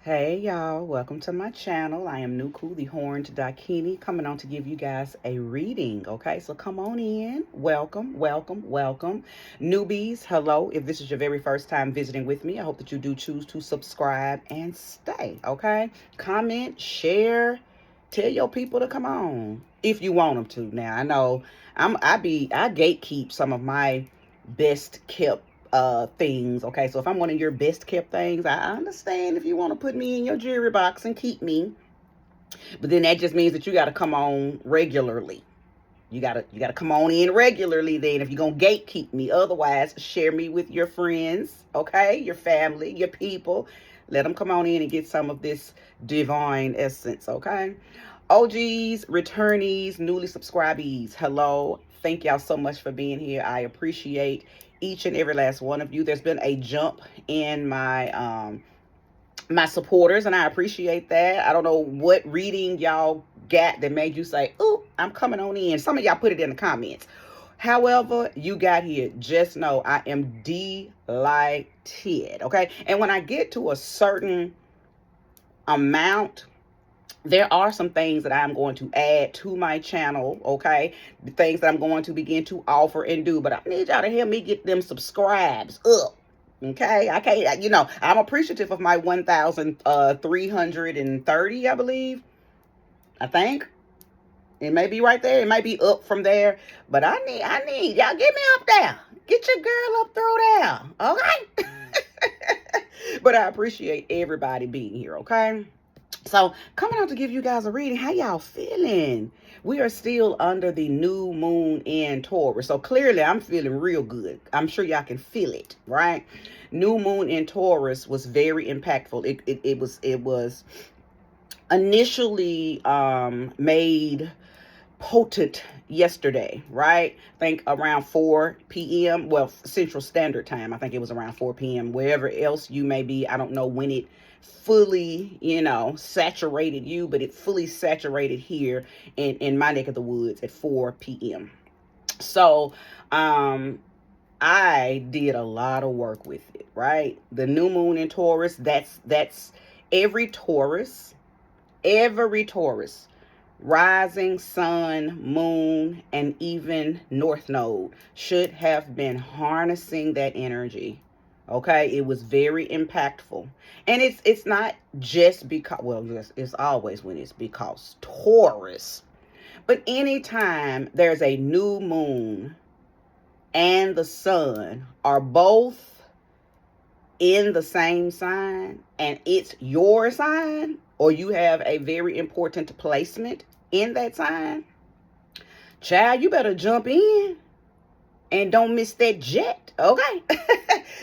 Hey y'all, welcome to my channel. I am Nuku, the Horned Daikini, coming on to give you guys a reading. Okay, so come on in. Welcome, welcome, welcome. Newbies, hello. If this is your very first time visiting with me, I hope that you do choose to subscribe and stay. Okay, comment, share, tell your people to come on if you want them to. Now I know I gatekeep some of my best kept things. Okay, so if I'm one of your best kept things, I understand if you want to put me in your jewelry box and keep me, but then that just means that you got to come on regularly. You gotta come on in regularly then if you're gonna gatekeep me. Otherwise, share me with your friends, okay, your family, your people. Let them come on in and get some of this divine essence, okay? OGs, returnees, newly subscribees, hello. Thank y'all so much for being here. I appreciate each and every last one of you. There's been a jump in my supporters, and I appreciate that. I don't know what reading y'all got that made you say, "Ooh, I'm coming on in." Some of y'all put it in the comments. However, you got here, just know I am delighted. Okay, and when I get to a certain amount, there are some things that I'm going to add to my channel, okay? The things that I'm going to begin to offer and do, but I need y'all to help me get them subscribes up. Okay, I can't, I'm appreciative of my 1,330, I believe. I think it may be right there. It might be up from there, but I need y'all get me up there. Get your girl up through there, okay? But I appreciate everybody being here, okay? So, coming out to give you guys a reading. How y'all feeling? We are still under the new moon in Taurus. So, clearly, I'm feeling real good. I'm sure y'all can feel it, right? New moon in Taurus was very impactful. It was initially made potent yesterday, right? I think around 4 p.m. Well, Central Standard Time. I think it was around 4 p.m. Wherever else you may be, I don't know when it fully, saturated you, but it fully saturated here in my neck of the woods at 4 p.m. So, I did a lot of work with it, right? The new moon in Taurus, that's every Taurus, every Taurus, rising sun, moon, and even north node should have been harnessing that energy. Okay, it was very impactful, and it's not just because, well, yes, it's always when it's because Taurus, but anytime there's a new moon and the sun are both in the same sign and it's your sign, or you have a very important placement in that sign, child, you better jump in and don't miss that jet, okay?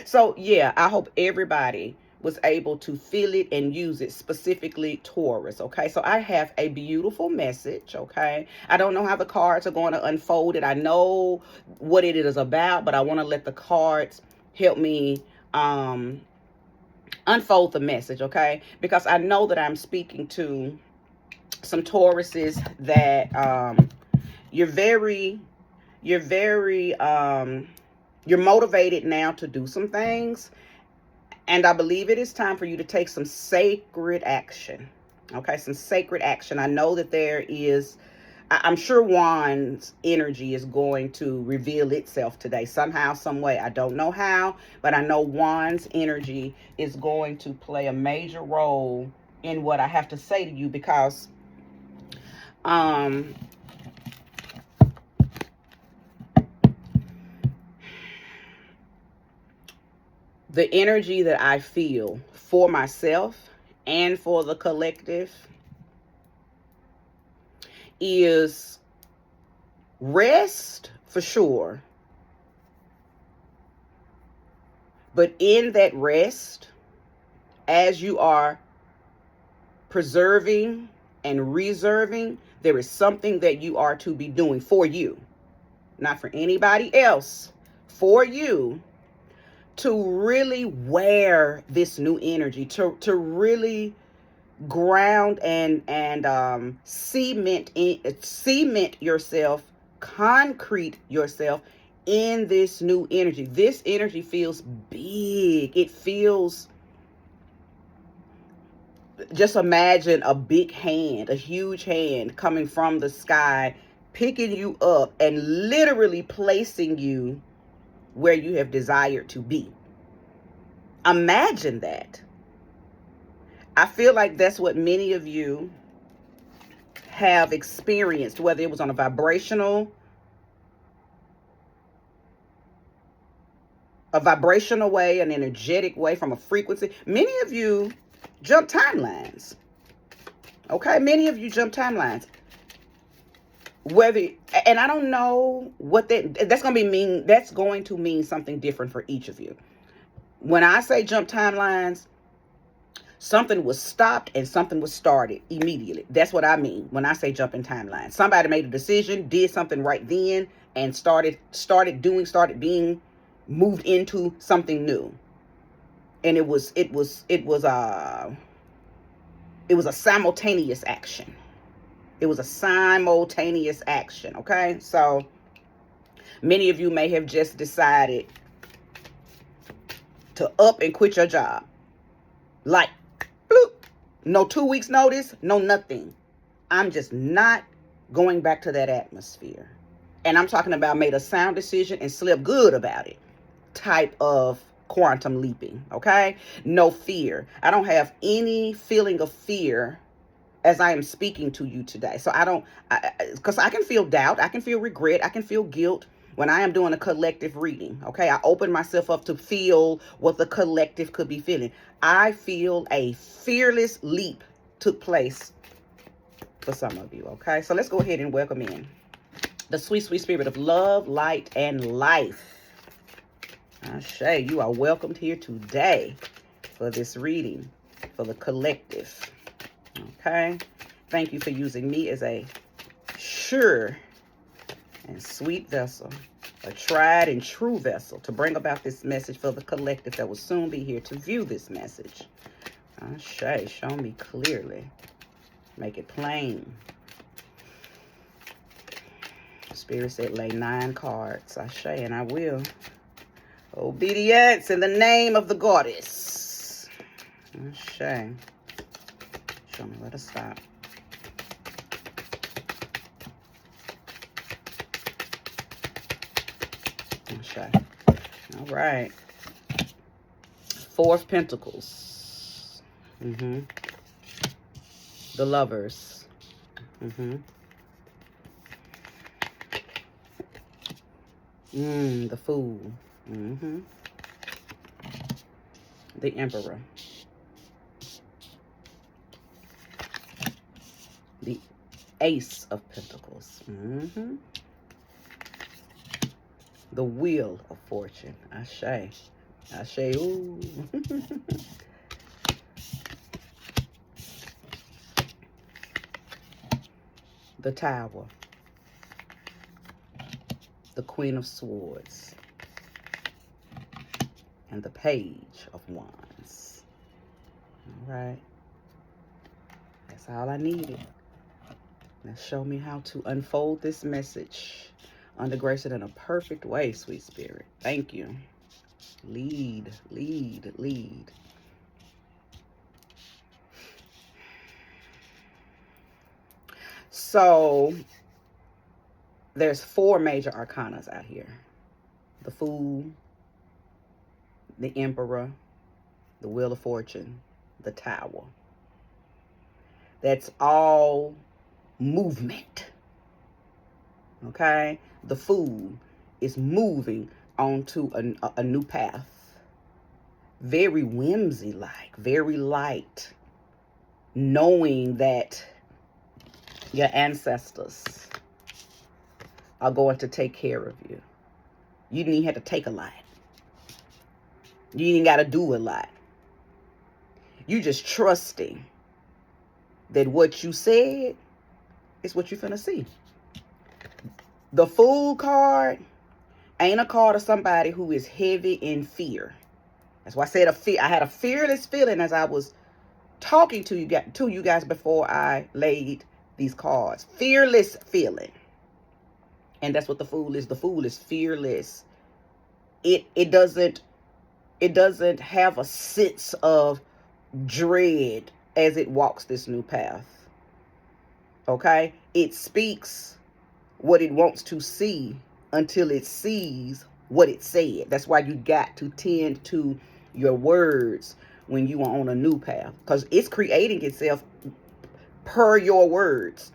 So, yeah, I hope everybody was able to feel it and use it, specifically Taurus, okay? So I have a beautiful message, okay? I don't know how the cards are going to unfold it. I know what it is about, but I want to let the cards help me unfold the message, okay? Because I know that I'm speaking to some Tauruses that you're very you're very you're motivated now to do some things, and I believe it is time for you to take some sacred action. Okay, some sacred action. I know that there is, I'm sure Juan's energy is going to reveal itself today somehow, some way. I don't know how, but I know Juan's energy is going to play a major role in what I have to say to you, because um the energy that I feel for myself and for the collective is rest for sure. But in that rest, as you are preserving and reserving, there is something that you are to be doing for you, not for anybody else, for you, to really wear this new energy, to really ground and cement yourself, concrete yourself in this new energy. This energy feels big. It feels just imagine a big hand, a huge hand coming from the sky, picking you up and literally placing you where you have desired to be. Imagine that. I feel like that's what many of you have experienced, whether it was on a vibrational way, an energetic way, from a frequency. Many of you jump timelines. Okay, many of you jump timelines. Whether, and I don't know what that's going to mean. That's going to mean something different for each of you. When I say jump timelines, something was stopped and something was started immediately. That's what I mean when I say jump in timelines. Somebody made a decision, did something right then, and started being moved into something new. And it was a simultaneous action. It was a simultaneous action, okay? So many of you may have just decided to up and quit your job. Like, bloop, no 2 weeks notice, no nothing. I'm just not going back to that atmosphere. And I'm talking about made a sound decision and slept good about it type of quantum leaping, okay? No fear. I don't have any feeling of fear as I am speaking to you today. So because I can feel doubt, I can feel regret, I can feel guilt when I am doing a collective reading, okay? I open myself up to feel what the collective could be feeling. I feel a fearless leap took place for some of you, okay? So let's go ahead and welcome in the sweet, sweet spirit of love, light, and life. Ashe, you are welcomed here today for this reading for the collective. Okay, thank you for using me as a sure and sweet vessel, a tried and true vessel to bring about this message for the collective that will soon be here to view this message. Ashe, show me clearly. Make it plain. Spirit said lay 9 cards. Ashe, and I will. Obedience in the name of the goddess. Ashe. Show me where to stop. Okay. All right. 4 of Pentacles. The Lovers. The Fool. The Emperor. The Ace of Pentacles. The Wheel of Fortune. Ashe. Ashe. Ooh. The Tower. The Queen of Swords. And the Page of Wands. All right. That's all I needed. Now show me how to unfold this message. Undergrace it in a perfect way, sweet spirit. Thank you. Lead, lead, lead. So there's 4 major arcanas out here. The Fool, the Emperor, the Wheel of Fortune, the Tower. That's all movement. Okay? The Fool is moving onto a new path. Very whimsy-like, very light. Knowing that your ancestors are going to take care of you. You didn't even have to take a lot. You ain't got to do a lot. You just trusting that what you said is what you're finna see. The Fool card ain't a card of somebody who is heavy in fear. That's why I said I had a fearless feeling as I was talking to you guys before I laid these cards. Fearless feeling. And that's what the Fool is. The Fool is fearless. It doesn't have a sense of dread as it walks this new path. Okay? It speaks what it wants to see until it sees what it said. That's why you got to tend to your words when you are on a new path, because it's creating itself per your words.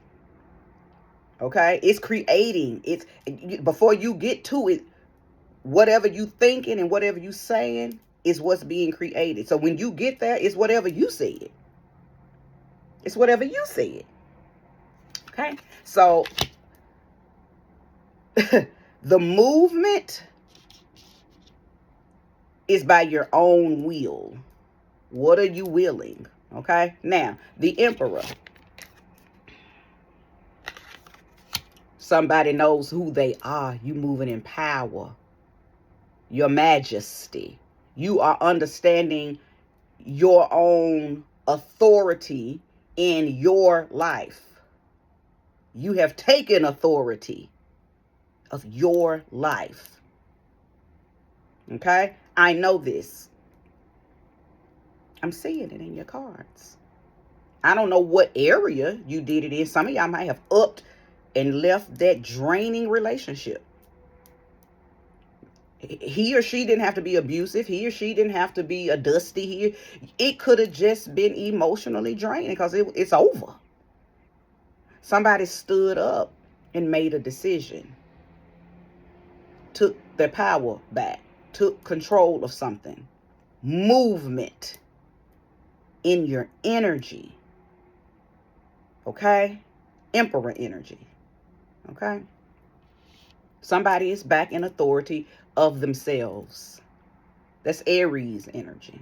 Okay? It's creating. It's before you get to it, whatever you thinking and whatever you saying is what's being created. So when you get there, it's whatever you said. It's whatever you said. Okay? So the movement is by your own will. What are you willing? Okay? Now, the Emperor. Somebody knows who they are. You moving in power. Your majesty. You are understanding your own authority in your life. You have taken authority of your life. Okay? I know this. I'm seeing it in your cards. I don't know what area you did it in. Some of y'all might have upped and left that draining relationship. He or she didn't have to be abusive. He or she didn't have to be a dusty. It could have just been emotionally draining because it's over. Somebody stood up and made a decision. Took their power back. Took control of something. Movement in your energy. Okay? Emperor energy. Okay? Somebody is back in authority of themselves. That's Aries energy.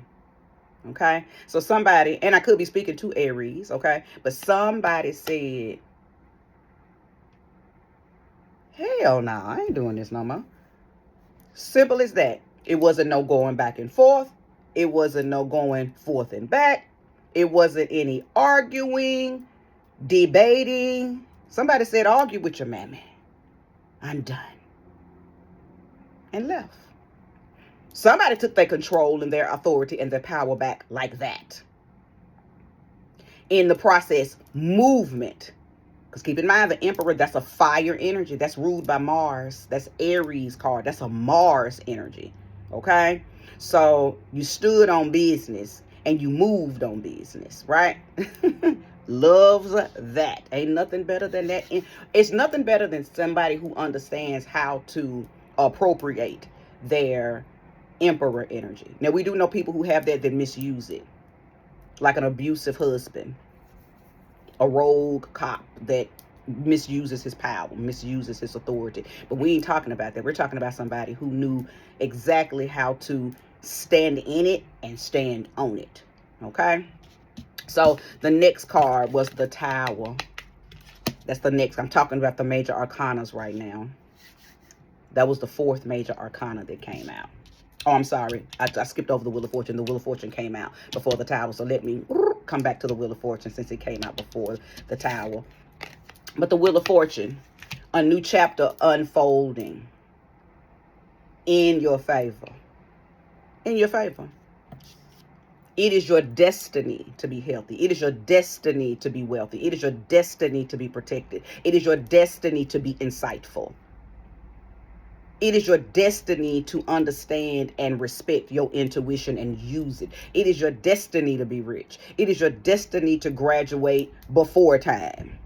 Okay? So somebody, and I could be speaking to Aries, okay? But somebody said, hell no, I ain't doing this no more. Simple as that. It wasn't no going back and forth. It wasn't no going forth and back. It wasn't any arguing, debating. Somebody said, argue with your mammy. I'm done. And left. Somebody took their control and their authority and their power back like that. In the process, movement. Because keep in mind, the Emperor, that's a fire energy. That's ruled by Mars. That's Aries card. That's a Mars energy. Okay? So you stood on business and you moved on business, right? Loves that. Ain't nothing better than that. It's nothing better than somebody who understands how to appropriate their Emperor energy. Now, we do know people who have that misuse it. Like an abusive husband. A rogue cop that misuses his power, misuses his authority. But we ain't talking about that. We're talking about somebody who knew exactly how to stand in it and stand on it. Okay? So the next card was the Tower. That's the next. I'm talking about the major arcanas right now. That was the fourth major arcana that came out. Oh, I'm sorry. I skipped over the Wheel of Fortune. The Wheel of Fortune came out before the Tower. So let me come back to the Wheel of Fortune since it came out before the Tower. But the Wheel of Fortune, a new chapter unfolding in your favor. In your favor. It is your destiny to be healthy. It is your destiny to be wealthy. It is your destiny to be protected. It is your destiny to be insightful. It is your destiny to understand and respect your intuition and use it. It is your destiny to be rich. It is your destiny to graduate before time.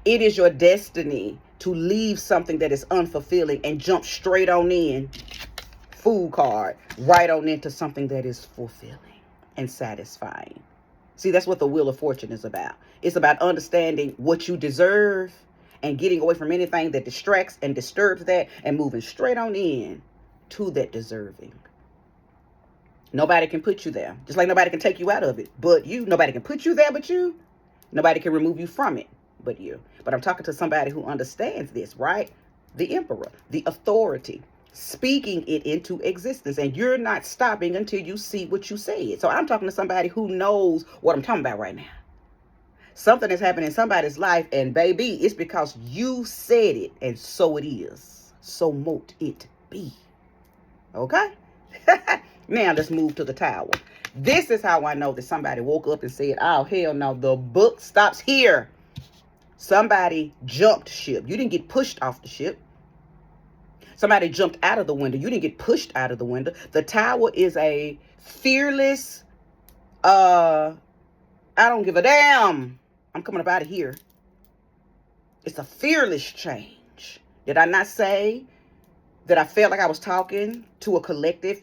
It is your destiny to leave something that is unfulfilling and jump straight on in, Fool card, right on into something that is fulfilling and satisfying. See, that's what the Wheel of Fortune is about. It's about understanding what you deserve and getting away from anything that distracts and disturbs that and moving straight on in to that deserving. Nobody can put you there. Just like nobody can take you out of it but you. Nobody can put you there but you. Nobody can remove you from it but you. But I'm talking to somebody who understands this, right? The Emperor, the authority, speaking it into existence. And you're not stopping until you see what you said. So I'm talking to somebody who knows what I'm talking about right now. Something is happening in somebody's life, and baby, it's because you said it, and so it is. So mote it be. Okay? Now let's move to the Tower. This is how I know that somebody woke up and said, oh, hell no, the book stops here. Somebody jumped ship. You didn't get pushed off the ship. Somebody jumped out of the window. You didn't get pushed out of the window. The Tower is a fearless, I don't give a damn. I'm coming up out of here. It's a fearless change. Did I not say that I felt like I was talking to a collective?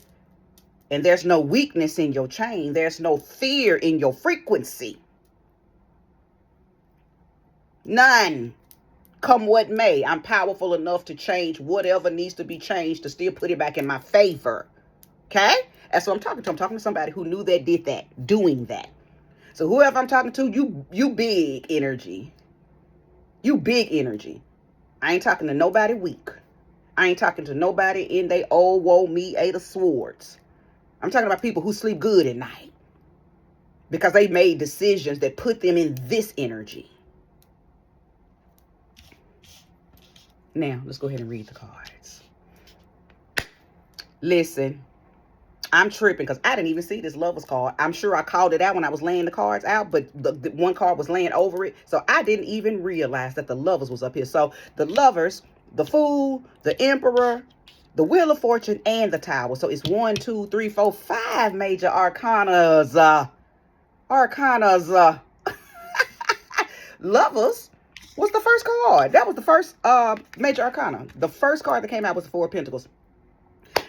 And there's no weakness in your chain. There's no fear in your frequency. None. Come what may, I'm powerful enough to change whatever needs to be changed to still put it back in my favor. Okay? That's what I'm talking to. I'm talking to somebody who knew that, did that, doing that. So whoever I'm talking to, you big energy. You big energy. I ain't talking to nobody weak. I ain't talking to nobody in they old woe me 8 of swords. I'm talking about people who sleep good at night because they made decisions that put them in this energy. Now, let's go ahead and read the cards. Listen, I'm tripping because I didn't even see this Lovers card. I'm sure I called it out when I was laying the cards out, but the one card was laying over it. So I didn't even realize that the Lovers was up here. So the Lovers, the Fool, the Emperor, the Wheel of Fortune, and the Tower. So it's 1, 2, 3, 4, 5 major arcanas. Lovers was the first card. That was the first major arcana. The first card that came out was the 4 of Pentacles.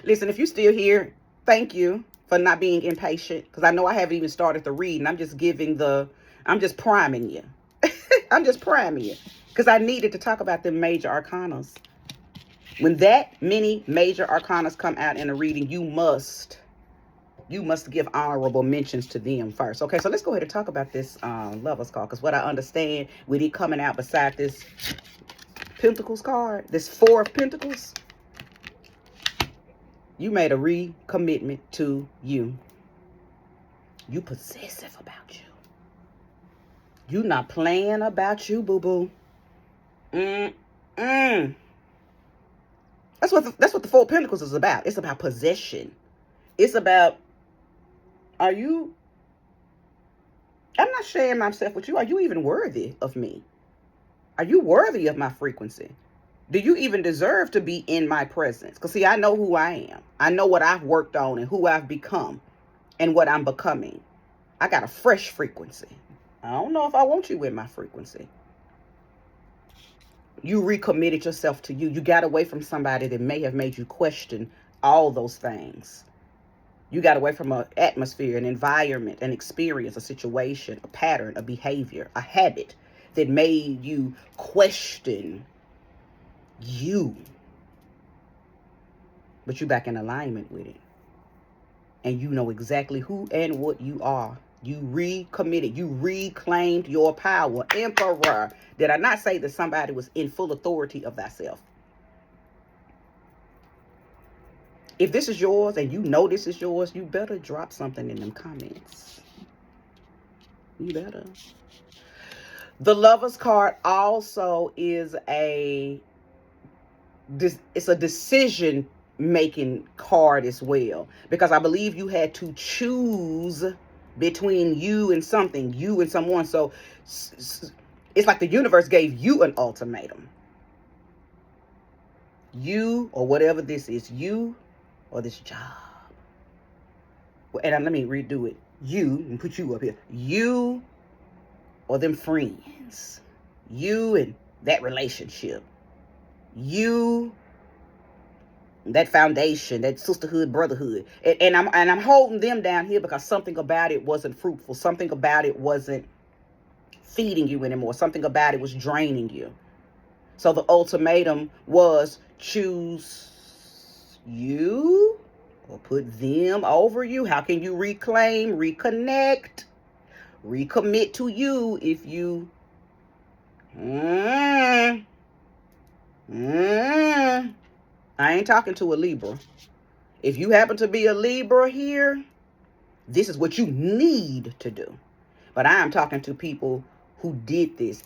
Listen, if you're still here, thank you for not being impatient. Because I know I haven't even started the reading. I'm just priming you. I'm just priming you. Because I needed to talk about the major arcanas. When that many major arcanas come out in a reading, you must give honorable mentions to them first. Okay, so let's go ahead and talk about this Lovers card. Because what I understand with it coming out beside this Pentacles card, this 4 of Pentacles, you made a recommitment to you. You possessive about you. You not playing about you, boo-boo. That's what the 4 of Pentacles is about. It's about possession. It's about, I'm not sharing myself with you. Are you even worthy of me? Are you worthy of my frequency? Do you even deserve to be in my presence? Because see, I know who I am. I know what I've worked on and who I've become and what I'm becoming. I got a fresh frequency. I don't know if I want you with my frequency. You recommitted yourself to you. You got away from somebody that may have made you question all those things. You got away from an atmosphere, an environment, an experience, a situation, a pattern, a behavior, a habit that made you question you. But you're back in alignment with it. And you know exactly who and what you are. You recommitted. You reclaimed your power. Emperor. Did I not say that somebody was in full authority of thyself? If this is yours and you know this is yours, you better drop something in them comments. You better. The Lovers card also is it's a decision making card as well, because I believe you had to choose between you and something, you and someone. So it's like the universe gave you an ultimatum. You or whatever this is, you or this job. And let me redo it. You, and put you up here. You or them friends. You and that relationship. You, that foundation, that sisterhood, brotherhood. And I'm holding them down here because something about it wasn't fruitful. Something about it wasn't feeding you anymore. Something about it was draining you. So the ultimatum was choose you or put them over you. How can you reclaim, reconnect, recommit to you if you I ain't talking to a Libra. If you happen to be a Libra here, this is what you need to do. But I am talking to people who did this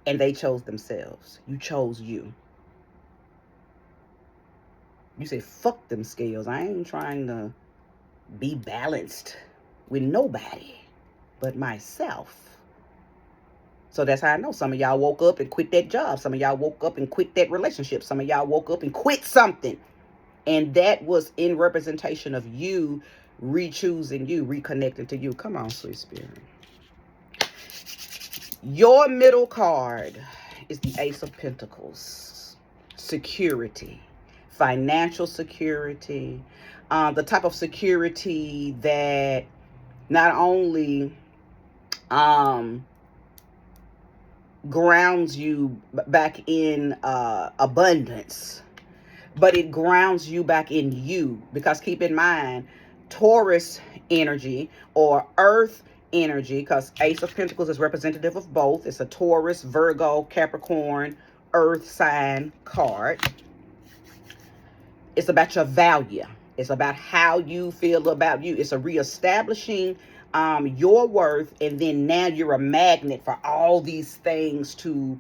and they chose themselves. You chose you. You say, fuck them scales. I ain't trying to be balanced. with nobody but myself. So that's how I know some of y'all woke up and quit that job. Some of y'all woke up and quit that relationship. Some of y'all woke up and quit something. And that was in representation of you re-choosing you, reconnecting to you. Come on, sweet spirit. Your middle card is the Ace of Pentacles. Security, financial security, the type of security that not only grounds you back in abundance, but it grounds you back in you. Because keep in mind, Taurus energy or earth energy, because Ace of Pentacles is representative of both. It's a Taurus, Virgo, Capricorn, earth sign card. It's about your value. It's about how you feel about you. It's a reestablishing your worth, and then now you're a magnet for all these things to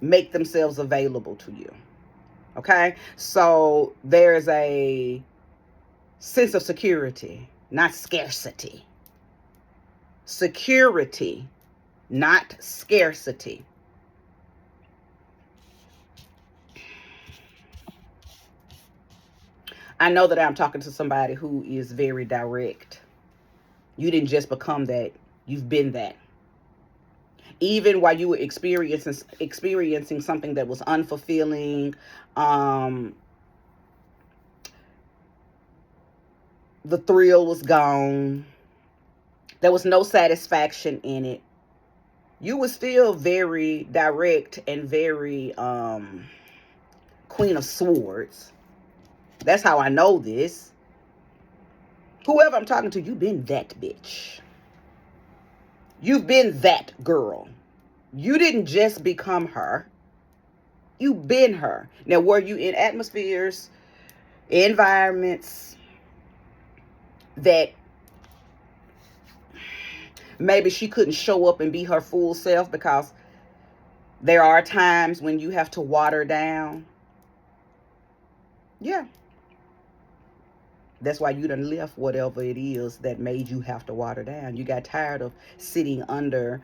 make themselves available to you. Okay, so there's a sense of security, not scarcity. Security, not scarcity. I know that I'm talking to somebody who is very direct. You didn't just become that. You've been that. Even while you were experiencing something that was unfulfilling, the thrill was gone. There was no satisfaction in it. You were still very direct and very Queen of Swords. That's how I know this. Whoever I'm talking to, you've been that bitch. You've been that girl. You didn't just become her. You've been her. Now, were you in atmospheres, environments that maybe she couldn't show up and be her full self, because there are times when you have to water down? Yeah. That's why you done left whatever it is that made you have to water down. You got tired of sitting under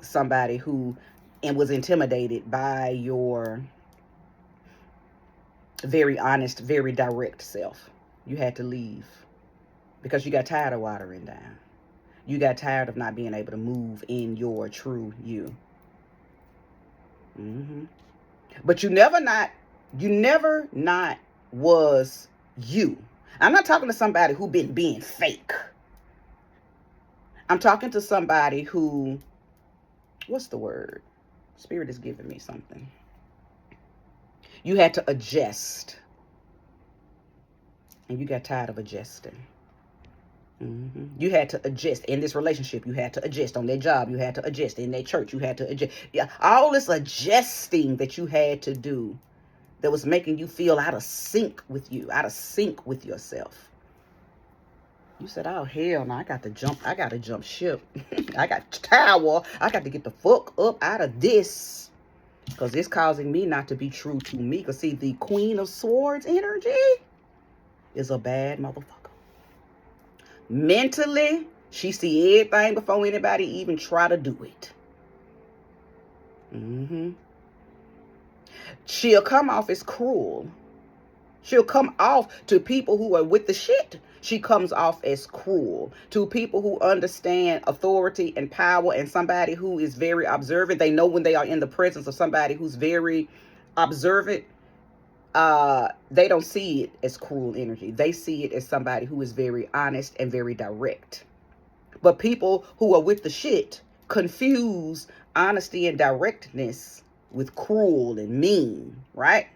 somebody who was intimidated by your very honest, very direct self. You had to leave because you got tired of watering down. You got tired of not being able to move in your true you. But you never not was you. I'm not talking to somebody who been being fake. I'm talking to somebody who, what's the word? Spirit is giving me something. You had to adjust. And you got tired of adjusting. You had to adjust in this relationship. You had to adjust on that job. You had to adjust in that church. You had to adjust. Yeah, all this adjusting that you had to do that was making you feel out of sync with you, out of sync with yourself. You said, oh, hell no, I got to jump ship. I got tower. I got to get the fuck up out of this, because it's causing me not to be true to me. Because see, the Queen of Swords energy is a bad motherfucker. Mentally, she see everything before anybody even try to do it. She'll come off as cruel. She'll come off to people who are with the shit. She comes off as cruel. To people who understand authority and power, and somebody who is very observant. They know when they are in the presence of somebody who's very observant. They don't see it as cruel energy. They see it as somebody who is very honest and very direct. But people who are with the shit confuse honesty and directness with cruel and mean, right?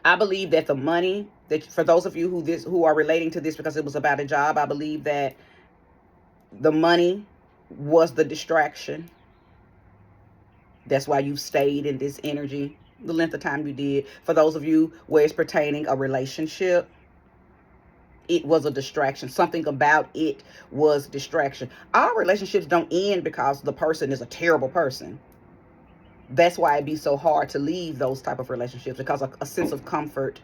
I believe that the money, that for those of you who are relating to this because it was about a job, I believe that the money was the distraction. That's why you stayed in this energy the length of time you did. For those of you where it's pertaining a relationship, it was a distraction. Something about it was distraction. Our relationships don't end because the person is a terrible person. That's why it'd be so hard to leave those type of relationships, because a sense of comfort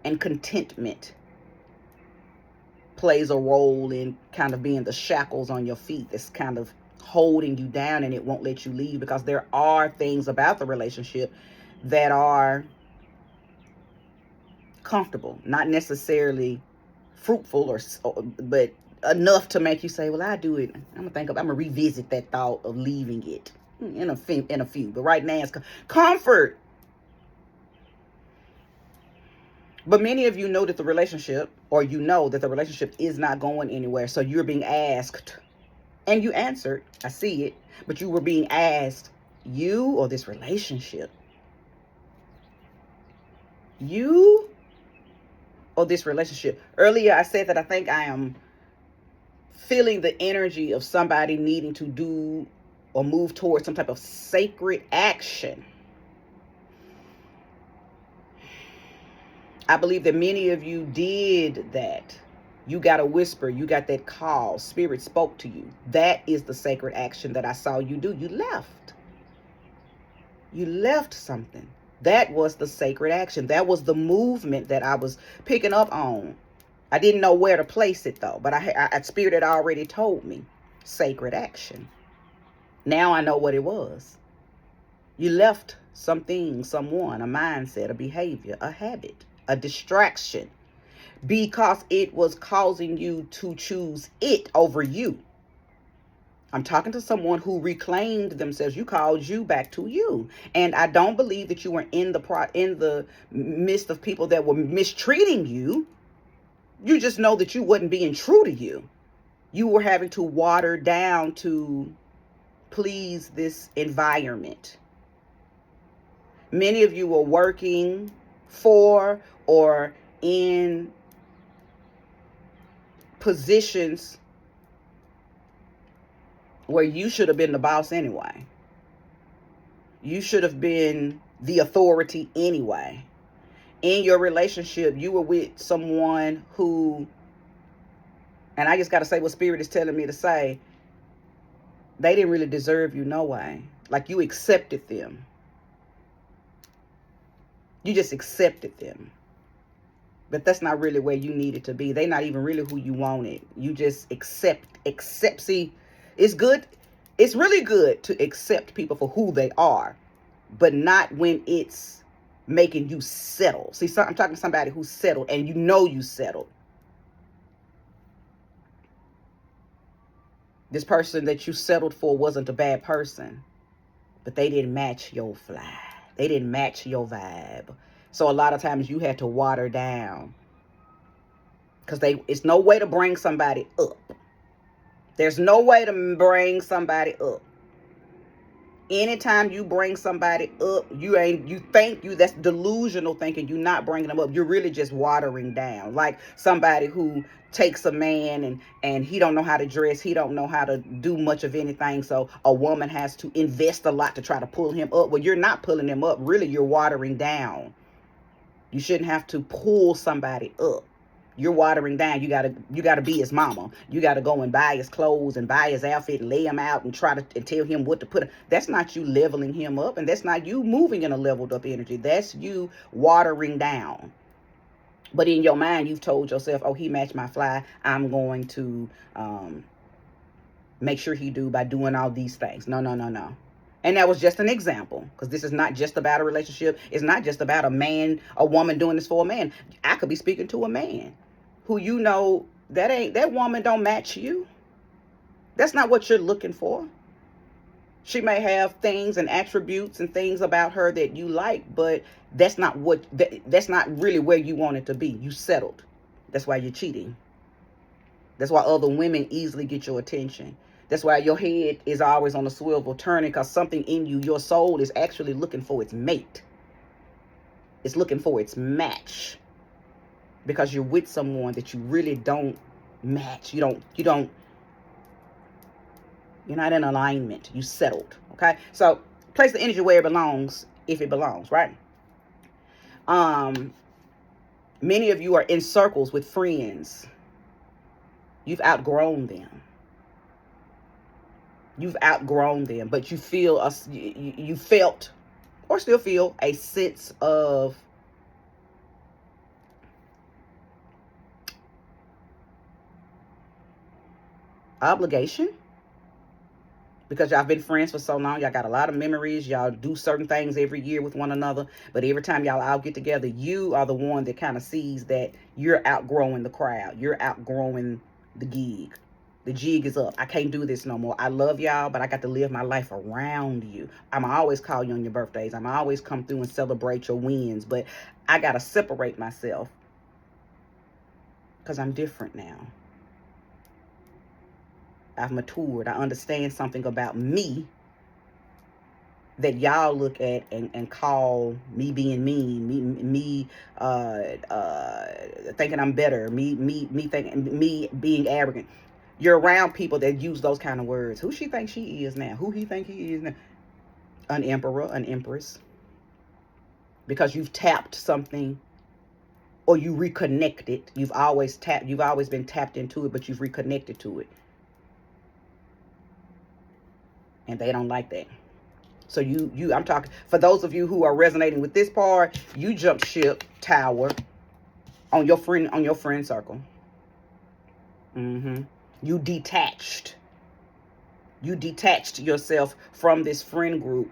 and contentment plays a role in kind of being the shackles on your feet that's kind of holding you down, and it won't let you leave, because there are things about the relationship that are comfortable, not necessarily fruitful, but enough to make you say, well, I do it. I'm gonna revisit that thought of leaving it in a few. But right now it's comfort. But many of you know that the relationship, or you know that the relationship is not going anywhere. So you're being asked, and you answered, I see it, but you were being asked, you or this relationship? You or this relationship? Earlier I said that I think I am feeling the energy of somebody needing to do or move towards some type of sacred action. I believe that many of you did that. You got a whisper, you got that call, spirit spoke to you. That is the sacred action that I saw you do. You left. You left something. That was the sacred action. That was the movement that I was picking up on. I didn't know where to place it though, but spirit had already told me sacred action. Now I know what it was. You left something, someone, a mindset, a behavior, a habit, a distraction, because it was causing you to choose it over you. I'm talking to someone who reclaimed themselves. You called you back to you. And I don't believe that you were in the midst of people that were mistreating you. You just know that you wasn't being true to you. You were having to water down to please this environment. Many of you were working for or in positions where you should have been the boss anyway. You should have been the authority anyway. In your relationship, you were with someone who, and I just got to say what Spirit is telling me to say, they didn't really deserve you no way. Like, you accepted them. You just accepted them. But that's not really where you needed to be. They're not even really who you wanted. You just accept. See, it's good. It's really good to accept people for who they are, but not when it's making you settle. See, I'm talking to somebody who's settled, and you know you settled. This person that you settled for wasn't a bad person, but they didn't match your fly. They didn't match your vibe. So a lot of times you had to water down, because it's no way to bring somebody up. There's no way to bring somebody up. Anytime you bring somebody up, that's delusional thinking. You're not bringing them up. You're really just watering down. Like somebody who takes a man and he don't know how to dress. He don't know how to do much of anything. So a woman has to invest a lot to try to pull him up. Well, you're not pulling him up. Really, you're watering down. You shouldn't have to pull somebody up. You're watering down. You gotta be his mama. You gotta go and buy his clothes and buy his outfit and lay him out and and tell him what to put. That's not you leveling him up, and that's not you moving in a leveled up energy. That's you watering down. But in your mind, you've told yourself, "Oh, he matched my fly. I'm going to make sure he do by doing all these things." No. And that was just an example, because this is not just about a relationship. It's not just about a woman doing this for a man. I could be speaking to a man who, you know, that woman don't match you. That's not what you're looking for. She may have things and attributes and things about her that you like, but that's not really where you want it to be. You settled. That's why you're cheating. That's why other women easily get your attention. That's why your head is always on a swivel turning, because something in you, your soul, is actually looking for its mate. It's looking for its match, because you're with someone that you really don't match. You're not in alignment. You settled. Okay. So place the energy where it belongs, if it belongs, right? Many of you are in circles with friends. You've outgrown them. You've outgrown them, but you felt or still feel a sense of Obligation. Because y'all been friends for so long, y'all got a lot of memories, y'all do certain things every year with one another, but every time y'all all get together, you are the one that kind of sees that you're outgrowing the crowd, you're outgrowing the gig. The jig is up. I can't do this no more. I love y'all, but I got to live my life around you. I'm always call you on your birthdays. I'm always come through and celebrate your wins, but I got to separate myself because I'm different now. I've matured. I understand something about me that y'all look at and call me being mean, me thinking I'm better, me thinking me being arrogant. You're around people that use those kind of words. Who she thinks she is now? Who he think he is now? An emperor, an empress. Because you've tapped something or you reconnected. You've always been tapped into it, but you've reconnected to it. And they don't like that. So I'm talking, for those of you who are resonating with this part, you jumped ship, tower, on your friend circle. You detached. You detached yourself from this friend group.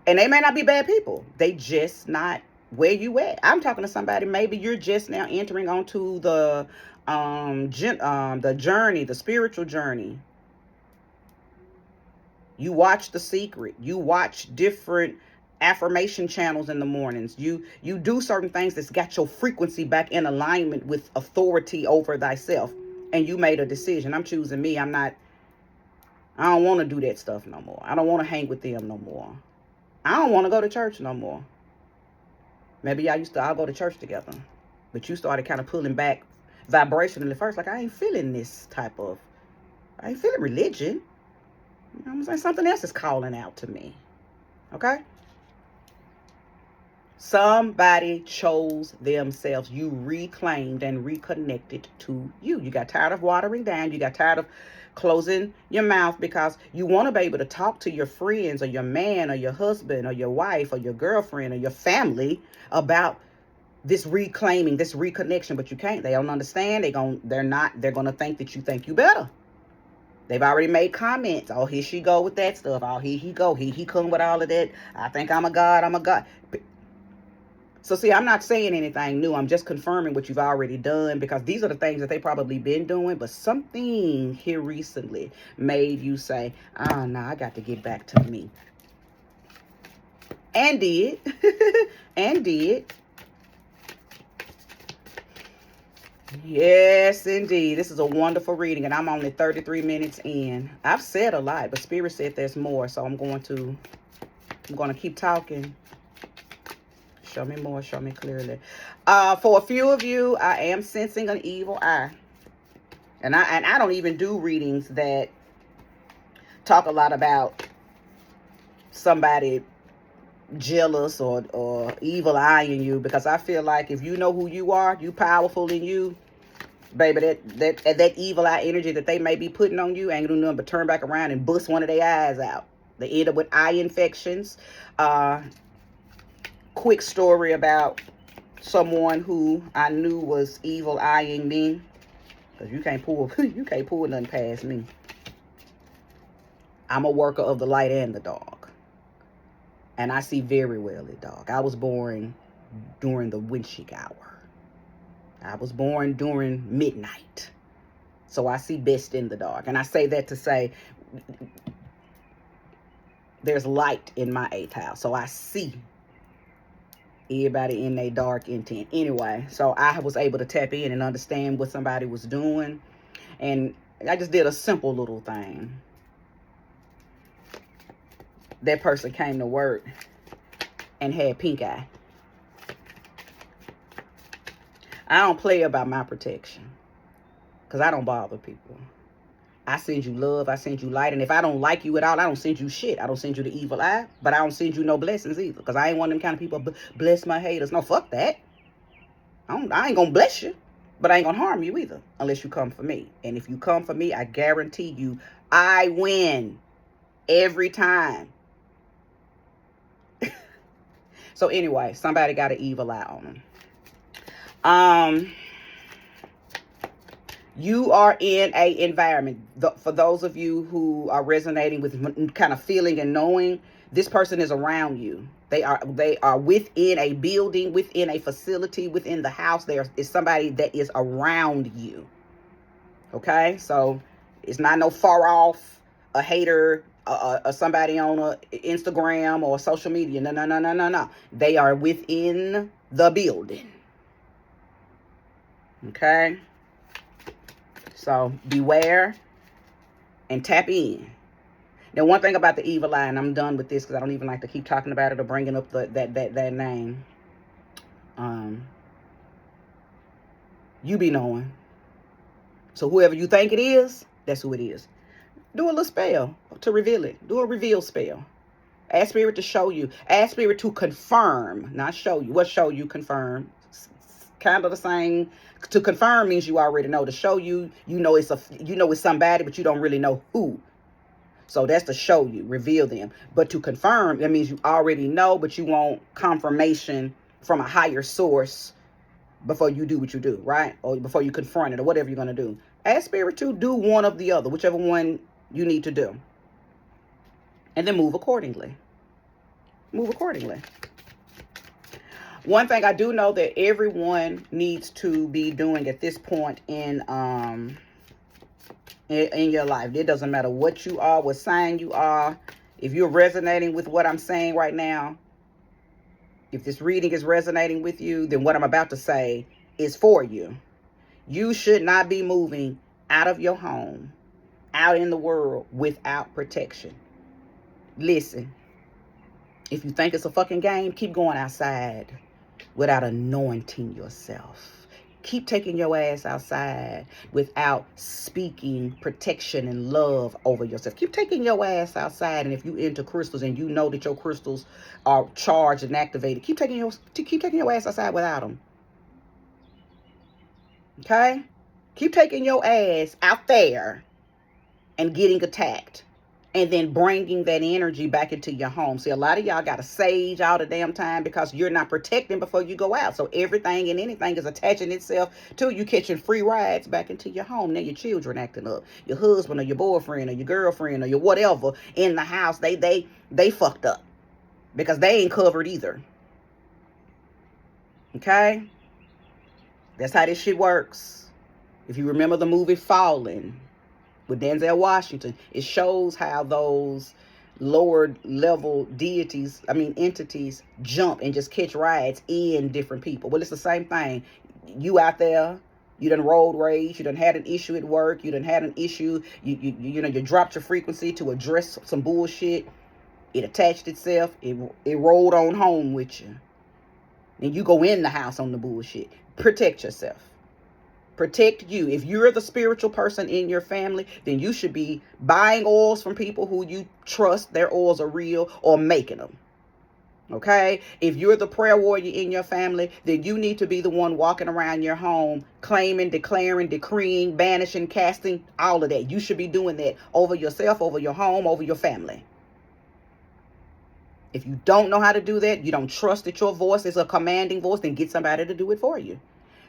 And they may not be bad people. They just not where you at. I'm talking to somebody, maybe you're just now entering onto the journey, the spiritual journey. You watch The Secret. You watch different affirmation channels in the mornings. You do certain things that's got your frequency back in alignment with authority over thyself. And you made a decision. I'm choosing me. I don't want to do that stuff no more. I don't want to hang with them no more. I don't want to go to church no more. Maybe y'all used to all go to church together. But you started kind of pulling back vibrationally first. Like, I ain't feeling religion. You know what I'm saying? Something else is calling out to me. Okay? Somebody chose themselves. You reclaimed and reconnected to you. You got tired of watering down. You got tired of closing your mouth because you want to be able to talk to your friends or your man or your husband or your wife or your girlfriend or your family about this reclaiming, this reconnection, but you can't. They don't understand. They're going to think that you think you better. They've already made comments. Oh, here she go with that stuff. Oh, here he go. He come with all of that. I think I'm a god. I'm a god. So see, I'm not saying anything new. I'm just confirming what you've already done, because these are the things that they probably been doing. But something here recently made you say, no, I got to get back to me. And did. And did. Yes, indeed. This is a wonderful reading, and I'm only 33 minutes in. I've said a lot, but Spirit said there's more, so I'm going to keep talking. Show me more. Show me clearly. For a few of you, I am sensing an evil eye, and I don't even do readings that talk a lot about somebody jealous or evil eyeing you, because I feel like if you know who you are, you powerful in you, baby, that evil eye energy that they may be putting on you ain't gonna do nothing but turn back around and bust one of their eyes out. They end up with eye infections. Quick story about someone who I knew was evil eyeing me, because you can't pull nothing past me. I'm a worker of the light and the dark, and I see very well in dark. I was born during the Winchik hour. I was born during midnight. So I see best in the dark. And I say that to say there's light in my 8th house. So I see everybody in their dark intent. Anyway, so I was able to tap in and understand what somebody was doing. And I just did a simple little thing. That person came to work and had pink eye. I don't play about my protection, because I don't bother people. I send you love. I send you light. And if I don't like you at all, I don't send you shit. I don't send you the evil eye, but I don't send you no blessings either, because I ain't one of them kind of people, bless my haters. No, fuck that. I ain't going to bless you, but I ain't going to harm you either, unless you come for me. And if you come for me, I guarantee you, I win every time. So anyway, somebody got an evil eye on them. You are in a environment. For those of you who are resonating with kind of feeling and knowing, this person is around you. They are within a building, within a facility, within the house. There is somebody that is around you. Okay, so it's not no far off, a hater, somebody on a Instagram or social media. No, no, no, no, no, no. They are within the building. Okay, so beware and tap in. Now, one thing about the evil eye, and I'm done with this because I don't even like to keep talking about it or bringing up that name. You be knowing. So whoever you think it is, that's who it is. Do a little spell to reveal it. Do a reveal spell. Ask Spirit to show you. Ask Spirit to confirm, not show you. What show you? Confirm. Kind of the same. To confirm means you already know. To show you, you know it's somebody, but you don't really know who. So that's to show you, reveal them. But to confirm, that means you already know, but you want confirmation from a higher source before you do what you do, right? Or before you confront it or whatever you're going to do. Ask Spirit to do one of the other, whichever one you need to do. And then move accordingly. Move accordingly. One thing I do know that everyone needs to be doing at this point in your life. It doesn't matter what you are, what sign you are. If you're resonating with what I'm saying right now, if this reading is resonating with you, then what I'm about to say is for you. You should not be moving out of your home, out in the world without protection. Listen, if you think it's a fucking game, keep going outside without anointing yourself. Keep taking your ass outside without speaking protection and love over yourself. Keep taking your ass outside, and if you into crystals and you know that your crystals are charged and activated, keep taking your ass outside without them. Okay? Keep taking your ass out there and getting attacked. And then bringing that energy back into your home. See, a lot of y'all got to sage all the damn time because you're not protecting before you go out. So everything and anything is attaching itself to you catching free rides back into your home. Now your children acting up. Your husband or your boyfriend or your girlfriend or your whatever in the house, they fucked up. Because they ain't covered either. Okay? That's how this shit works. If you remember the movie Fallen with Denzel Washington, it shows how those lower level entities jump and just catch rides in different people. Well, it's the same thing. You out there, you done road rage, you done had an issue at work, you done had an issue, you dropped your frequency to address some bullshit. It attached itself, it rolled on home with you. And you go in the house on the bullshit. Protect yourself. Protect you. If you're the spiritual person in your family, then you should be buying oils from people who you trust their oils are real, or making them. Okay? If you're the prayer warrior in your family, then you need to be the one walking around your home, claiming, declaring, decreeing, banishing, casting, all of that. You should be doing that over yourself, over your home, over your family. If you don't know how to do that, you don't trust that your voice is a commanding voice, then get somebody to do it for you.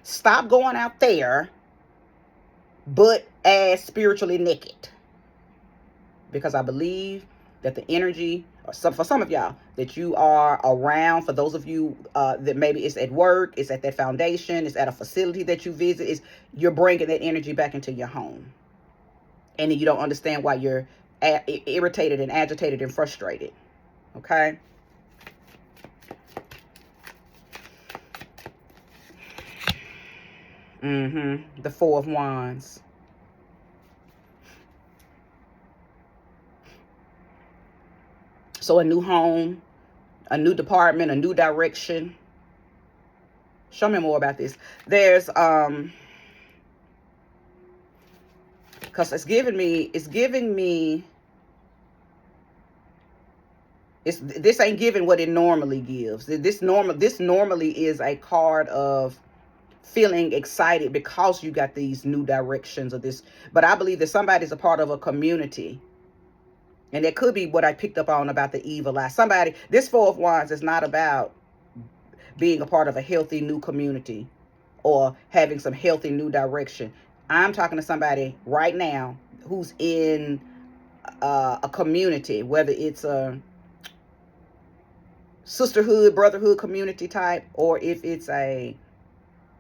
Stop going out there but as spiritually naked. Because I believe that the energy, for some of y'all, that you are around, for those of you that maybe it's at work, it's at that foundation, it's at a facility that you visit, you're bringing that energy back into your home. And then you don't understand why you're irritated and agitated and frustrated. Okay? The Four of Wands. So a new home, a new department, a new direction. Show me more about this. There's because this ain't giving what it normally gives. This normally is a card of feeling excited because you got these new directions of this. But I believe that somebody's a part of a community. And that could be what I picked up on about the evil eye. This Four of Wands is not about being a part of a healthy new community or having some healthy new direction. I'm talking to somebody right now who's in a community, whether it's a sisterhood, brotherhood community type, or if it's a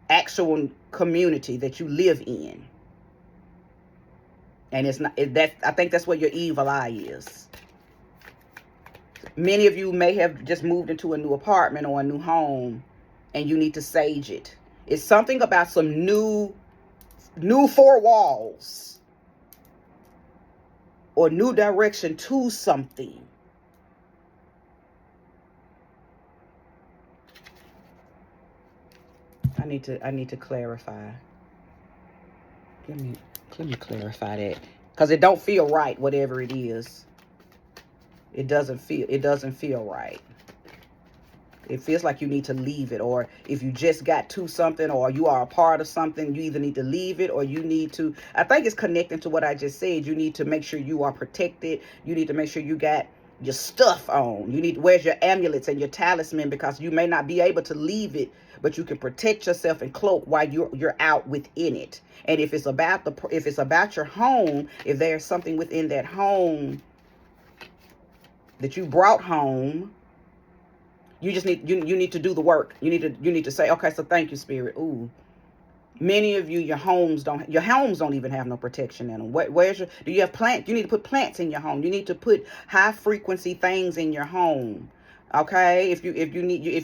actual community that you live in. And it's not that, I think that's where your evil eye is. Many of you may have just moved into a new apartment or a new home, and you need to sage it. It's something about some new four walls or new direction to something. I need to clarify. Let me clarify that, because it don't feel right. Whatever it is, it doesn't feel right. It feels like you need to leave it, or if you just got to something, or you are a part of something, you either need to leave it, or you need to, I think it's connecting to what I just said. You need to make sure you are protected. You need to make sure you got your stuff on. You need, where's your amulets and your talisman, because you may not be able to leave it, but you can protect yourself and cloak while you're out within it. And if it's about your home, if there's something within that home that you brought home, you just need you need to do the work. You need to say, okay, so thank you, Spirit. Ooh, many of you, your homes don't even have no protection in them. Do you have plants? You need to put plants in your home. You need to put high frequency things in your home. Okay, if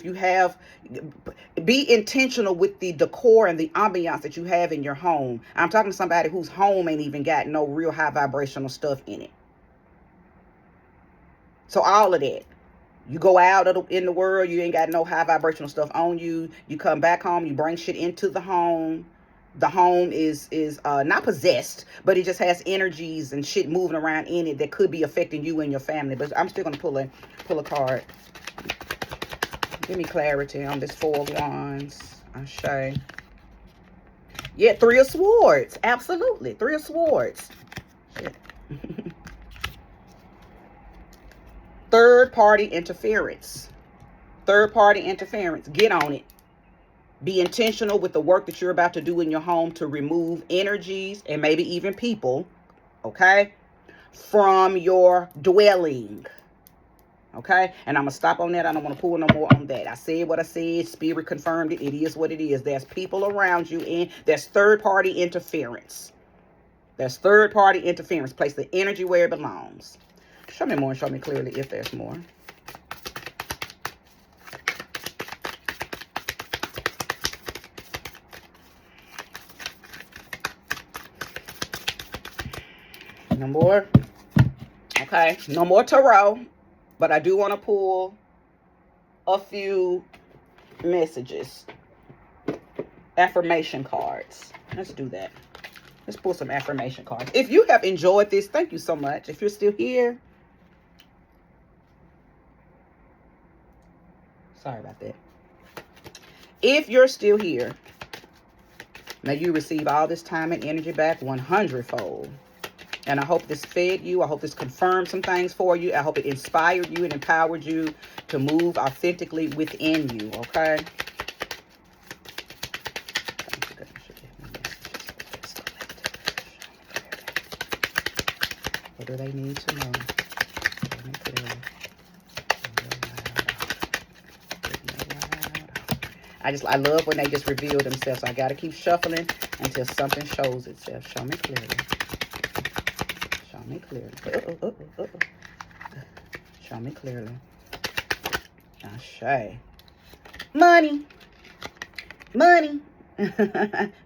you have, be intentional with the decor and the ambiance that you have in your home. I'm talking to somebody whose home ain't even got no real high vibrational stuff in it. So all of that. You go out in the world, you ain't got no high vibrational stuff on you. You come back home, you bring shit into the home. The home is not possessed, but it just has energies and shit moving around in it that could be affecting you and your family. But I'm still gonna pull a card. Give me clarity on this Four of Wands. Ashe. Yeah, Three of Swords. Absolutely, Three of Swords. Third party interference. Third party interference. Get on it. Be intentional with the work that you're about to do in your home to remove energies and maybe even people, okay, from your dwelling. Okay, and I'm gonna stop on that. I don't want to pull no more on that. I said what I said. Spirit confirmed it. It is what it is. There's people around you, and there's third party interference. There's third party interference. Place the energy where it belongs. Show me more and show me clearly if there's more. No more. Okay, no more tarot, but I do want to pull a few messages. Affirmation cards. Let's do that. Let's pull some affirmation cards. If you have enjoyed this, thank you so much. If you're still here, sorry about that. If you're still here, may you receive all this time and energy back 100-fold. And I hope this fed you. I hope this confirmed some things for you. I hope it inspired you and empowered you to move authentically within you, okay? What do they need to know? I love when they just reveal themselves. So I got to keep shuffling until something shows itself. Show me clearly. Show me clearly. Show me clearly. Ashe. Money. Money.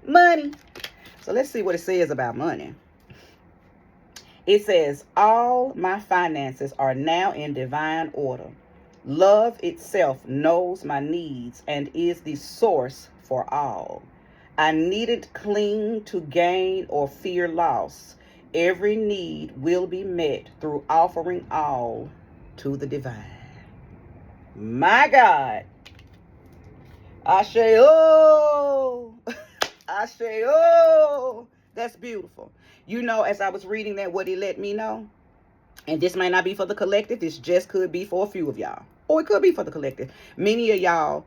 Money. So let's see what it says about money. It says, all my finances are now in divine order. Love itself knows my needs and is the source for all. I needn't cling to gain or fear loss. Every need will be met through offering all to the divine. My God. Ashe, oh. Ashe, oh. That's beautiful. You know, as I was reading that, what it let me know, and this may not be for the collective, this just could be for a few of y'all, or it could be for the collective. Many of y'all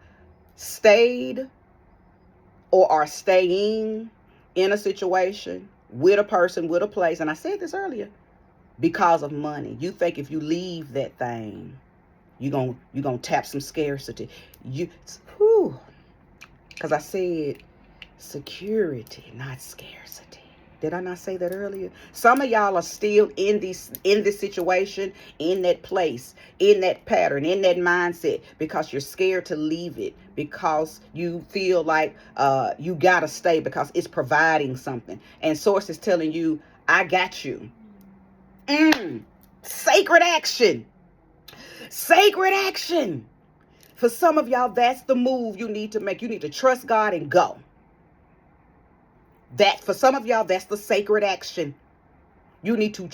stayed or are staying in a situation with a person, with a place, and I said this earlier, because of money. You think if you leave that thing, you're gonna tap some scarcity. Because I said security, not scarcity. Did I not say that earlier? Some of y'all are still in this situation, in that place, in that pattern, in that mindset, because you're scared to leave it, because you feel like you gotta stay because it's providing something. And source is telling you, I got you. Sacred action. Sacred action. For some of y'all, that's the move you need to make. You need to trust God and go. That for some of y'all, that's the sacred action. You need to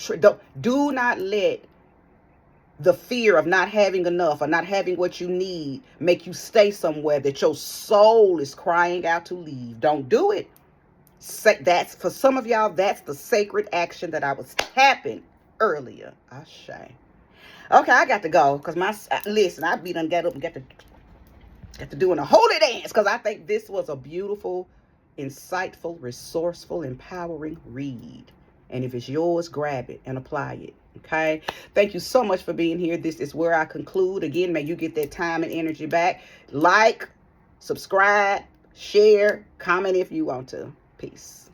do not let the fear of not having enough or not having what you need make you stay somewhere that your soul is crying out to leave. Don't do it. That's for some of y'all, that's the sacred action that I was tapping earlier. Ashe. Okay, I got to go because listen, I be done got up and got to doing a holy dance because I think this was a beautiful, insightful, resourceful, empowering read. And if it's yours, grab it and apply it. Okay. Thank you so much for being here. This is where I conclude. Again, may you get that time and energy back. Like, subscribe, share, comment if you want to. Peace.